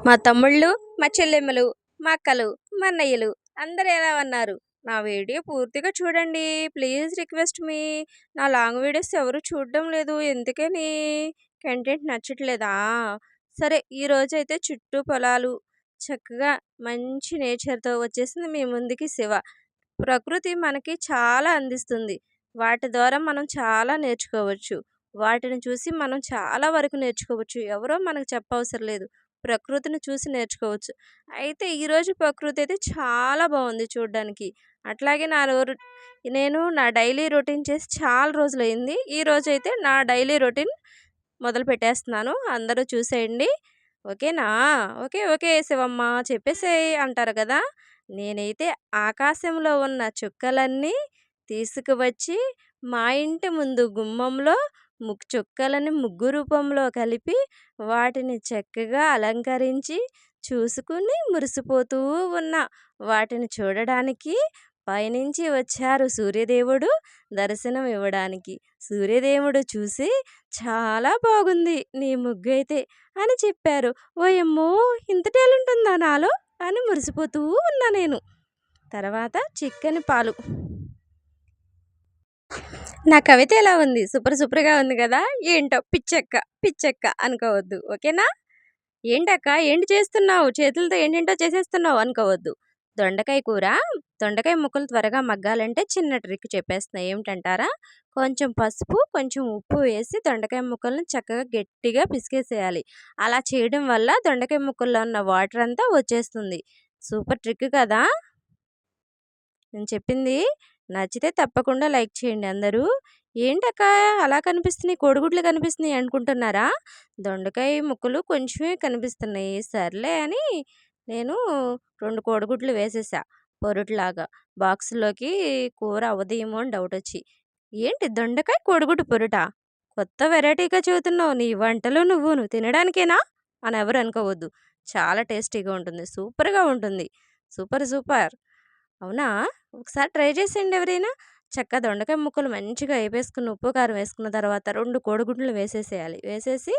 మా తమ్ముళ్ళు, మా చెల్లెమ్మలు, మా అక్కలు, మా అన్నయ్యలు అందరూ ఎలా ఉన్నారు? నా వీడియో పూర్తిగా చూడండి. ప్లీజ్ రిక్వెస్ట్ మీ. నా లాంగ్ వీడియోస్ ఎవరు చూడడం లేదు. ఎందుకని? కంటెంట్ నచ్చట్లేదా? సరే, ఈరోజైతే చుట్టూ పొలాలు చక్కగా మంచి నేచర్తో వచ్చేసింది మీ ముందుకి శివ. ప్రకృతి మనకి చాలా అందిస్తుంది. వాటి ద్వారా మనం చాలా నేర్చుకోవచ్చు. వాటిని చూసి మనం చాలా వరకు నేర్చుకోవచ్చు. ఎవరో మనకు చెప్పవసరం లేదు. ప్రకృతిని చూసి నేర్చుకోవచ్చు. అయితే ఈరోజు ప్రకృతి అయితే చాలా బాగుంది చూడడానికి. అట్లాగే నేను నా డైలీ రొటీన్ చేసి చాలా రోజులైంది. ఈరోజైతే నా డైలీ రొటీన్ మొదలు పెట్టేస్తున్నాను. అందరూ చూసేయండి. ఓకేనా? ఓకే ఓకే శివమ్మ చెప్పేసేయి అంటారు కదా! నేనైతే ఆకాశంలో ఉన్న చుక్కలన్నీ తీసుకువచ్చి మా ఇంటి ముందు గుమ్మంలో చుక్కలని ముగ్గు రూపంలో కలిపి వాటిని చక్కగా అలంకరించి చూసుకుని మురిసిపోతూ ఉన్నా. వాటిని చూడడానికి పైనుంచి వచ్చారు సూర్యదేవుడు దర్శనం ఇవ్వడానికి. సూర్యదేవుడు చూసి చాలా బాగుంది నీ ముగ్గు అయితే అని చెప్పారు. ఓయమ్మో, ఇంత టాలెంట్ ఉందా నాలో అని మురిసిపోతూ ఉన్నా నేను. తర్వాత చిక్కని పాలు. నా కవిత ఎలా ఉంది? సూపర్ సూపర్గా ఉంది కదా! ఏంటో పిచ్చెక్క పిచ్చెక్క అనుకోవద్దు. ఓకేనా? ఏంటక్క ఏంటి చేస్తున్నావు? చేతులతో ఏంటేంటో చేసేస్తున్నావు అనుకోవద్దు. దొండకాయ కూర, దొండకాయ ముక్కలు త్వరగా మగ్గాలంటే చిన్న ట్రిక్ చెప్పేస్తున్నా. ఏమిటంటారా? కొంచెం పసుపు, కొంచెం ఉప్పు వేసి దొండకాయ ముక్కలను చక్కగా గట్టిగా పిసికేసేయాలి. అలా చేయడం వల్ల దొండకాయ ముక్కల్లో ఉన్న వాటర్ అంతా వచ్చేస్తుంది. సూపర్ ట్రిక్ కదా! నేను చెప్పింది నచ్చితే తప్పకుండా లైక్ చేయండి అందరూ. ఏంటక్క అలా కనిపిస్తున్నాయి, కోడిగుడ్లు కనిపిస్తున్నాయి అనుకుంటున్నారా? దొండకాయ ముక్కలు కొంచెమే కనిపిస్తున్నాయి. సర్లే అని నేను 2 కోడిగుడ్లు వేసేసా పొరుట్లాగా. బాక్స్‌లోకి కూర అవ్వదేమో అని డౌట్ వచ్చి. ఏంటి దొండకాయ కోడిగుడ్డు పొరుటా? కొత్త వెరైటీగా చెబుతున్నావు. నీ వంటలు నువ్వును తినడానికేనా అని ఎవరు అనుకోవద్దు. చాలా టేస్టీగా ఉంటుంది. సూపర్‌గా ఉంటుంది. Super super. అవునా? ఒకసారి ట్రై చేసేయండి ఎవరైనా. దొండకాయ ముక్కలు మంచిగా ఏపేసుకుని ఉప్పు, కారం వేసుకున్న తర్వాత 2 కోడిగుడ్లు వేసేసేయాలి. వేసేసి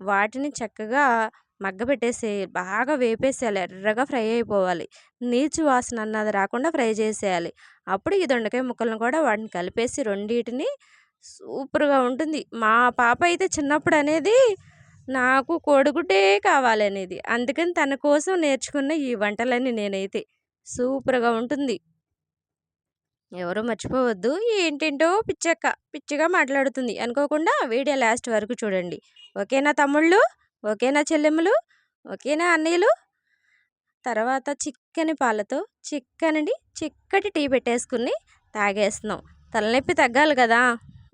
వాటిని చక్కగా బాగా వేపేసేయాలి. ఎర్రగా ఫ్రై అయిపోవాలి. నీచు వాసన అన్నది రాకుండా ఫ్రై చేసేయాలి. అప్పుడు ఈ దొండకాయ ముక్కలను కూడా వాటిని కలిపేసి రెండిటిని సూపర్‌గా ఉంటుంది. మా పాప అయితే చిన్నప్పుడు అనేది నాకు కోడిగుడ్డే కావాలనేది. అందుకని తన కోసం నేర్చుకున్న ఈ వంటలన్నీ నేనైతే. సూపర్‌గా ఉంటుంది. ఎవరు మర్చిపోవద్దు. ఏంటేంటో పిచ్చక్క, పిచ్చిగా మాట్లాడుతుంది అనుకోకుండా వీడియో లాస్ట్ వరకు చూడండి. ఓకేనా తమ్ముళ్ళు? ఓకేనా చెల్లెమ్మలు? ఓకేనా అన్నయ్యలు? తర్వాత చిక్కని పాలతో చిక్కటి టీ పెట్టేసుకుని తాగేస్తున్నాం. తలనొప్పి తగ్గాలి కదా!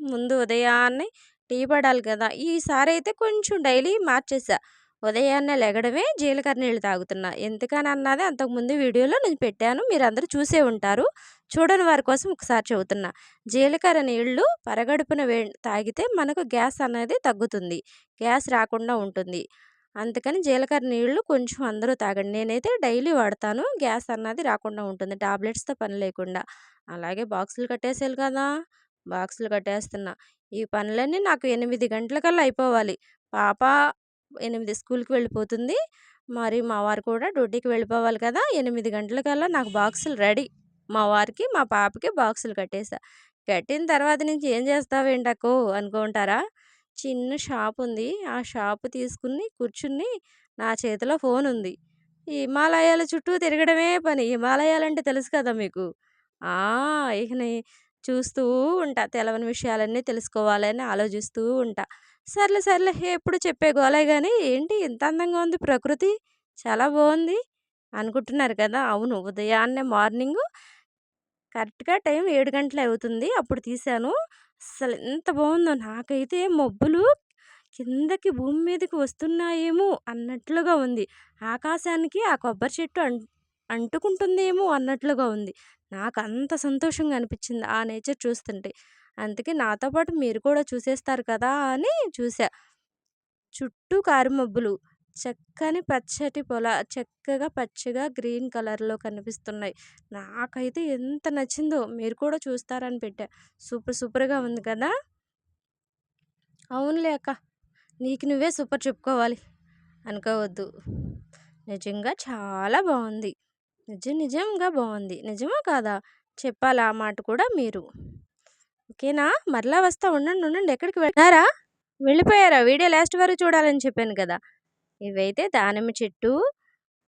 ముందు ఉదయాన్నే టీ పడాలి కదా! ఈసారి అయితే కొంచెం డైలీ మార్చేసా. ఉదయాన్నే లెగడమే జీలకర్ర నీళ్ళు తాగుతున్నా. ఎందుకని అన్నది అంతకుముందు వీడియోలో నేను పెట్టాను. మీరందరూ చూసే ఉంటారు. చూడని వారి కోసం ఒకసారి చెబుతున్నా. జీలకర్ర నీళ్ళు పరగడుపున తాగితే మనకు గ్యాస్ అనేది తగ్గుతుంది. గ్యాస్ రాకుండా ఉంటుంది. అందుకని జీలకర్ర నీళ్ళు కొంచెం అందరూ తాగండి. నేనైతే డైలీ వాడతాను. గ్యాస్ అన్నది రాకుండా ఉంటుంది. టాబ్లెట్స్‌తో పని లేకుండా. అలాగే బాక్సులు కట్టేసేయాలి కదా! బాక్సులు కట్టేస్తున్నా. ఈ పనులన్నీ నాకు 8 గంటలకల్లా అయిపోవాలి. పాప 8 స్కూల్‌కి వెళ్ళిపోతుంది. మరి మా వారు కూడా డ్యూటీకి వెళ్ళిపోవాలి కదా! 8 గంటలకల్లా నాకు బాక్సులు రెడీ. మా వారికి, మా పాపకి బాక్సులు కట్టేసా. కట్టిన తర్వాత నుంచి ఏం చేస్తావేంటక్కో అనుకుంటారా? చిన్న షాప్ ఉంది. ఆ షాప్ తీసుకుని కూర్చుని నా చేతిలో ఫోనుంది. ఈ హిమాలయాల చుట్టూ తిరగడమే పని. హిమాలయాలంటే తెలుసు కదా మీకు. ఆ! ఇక చూస్తూ ఉంటా. తెలవని విషయాలన్నీ తెలుసుకోవాలని ఆలోచిస్తూ ఉంటా. సర్లే సర్లే ఎప్పుడు చెప్పే గోలే గాని ఏంటి ఇంత అందంగా ఉంది ప్రకృతి? చాలా బావుంది అనుకుంటున్నారు కదా! అవును. ఉదయాన్నే మార్నింగు కరెక్ట్‌గా టైం 7 గంటలే అవుతుంది. అప్పుడు తీశాను. అస్సలు ఎంత బావుందో నాకైతే మబ్బులు కిందకి భూమి మీదకి వస్తున్నాయేమో అన్నట్లుగా ఉంది. ఆకాశానికి ఆ కొబ్బరి చెట్టు అంటుకుంటుందేమో అన్నట్లుగా ఉంది. నాకంత సంతోషంగా అనిపిచ్చింది ఆ నేచర్ చూస్తుంటే. అందుకే నాతో పాటు మీరు కూడా చూసేస్తారు కదా అని చూసా. చుట్టూ కారుమబ్బులు. చక్కగా పచ్చగా గ్రీన్ కలర్‌లో కనిపిస్తున్నాయి. నాకైతే ఎంత నచ్చిందో మీరు కూడా చూస్తారని పెట్టా. సూపర్ సూపర్‌గా ఉంది కదా! అవునులే అక్క. నీకు నువ్వే సూపర్ చెప్పుకోవాలి అనుకోవద్దు. నిజంగా చాలా బాగుంది. నిజంగా బాగుంది. నిజమా కాదా? చెప్పాలి ఆ మాట కూడా మీరు. ఓకేనా? మరలా వస్తా. ఉండండి. ఎక్కడికి వెళ్తున్నారా? వెళ్ళిపోయారా? వీడియో లాస్ట్ వరకు చూడాలని చెప్పాను కదా! ఇవైతే దానిమ్మ చెట్టు.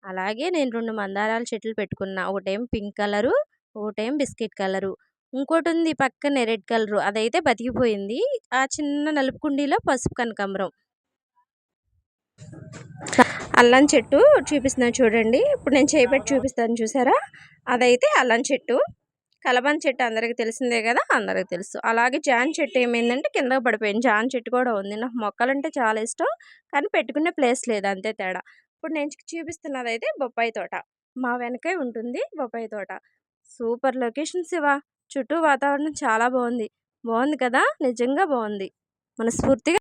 అలాగే నేను 2 మందారాల చెట్లు పెట్టుకున్నా. ఒకటేమో పింక్ కలరు, ఒకటేమో బిస్కెట్ కలరు. ఇంకోటుంది పక్కనే రెడ్ కలరు. అదైతే బతికిపోయింది. ఆ చిన్న నలుపు కుండీలో పసుపు కనకాంబరం. అల్లం చెట్టు చూపిస్తున్నా చూడండి. ఇప్పుడు నేను చేయిపెట్టి చూపిస్తాను చూసారా? అదైతే అల్లం చెట్టు. కలబంద చెట్టు అందరికి తెలిసిందే కదా! అందరికి తెలుసు. అలాగే జామ చెట్టు ఏమైందంటే కిందకి పడిపోయింది. జామ చెట్టు కూడా ఉంది. నాకు మొక్కలంటే చాలా ఇష్టం. కానీ పెట్టుకునే ప్లేస్ లేదు అంతే తేడా. ఇప్పుడు నేను చూపిస్తున్నదైతే బొప్పాయి తోట. మా వెనకే ఉంటుంది బొప్పాయి తోట. Super location Shiva. చుట్టూ వాతావరణం చాలా బాగుంది. బాగుంది కదా! నిజంగా బాగుంది. మనస్ఫూర్తిగా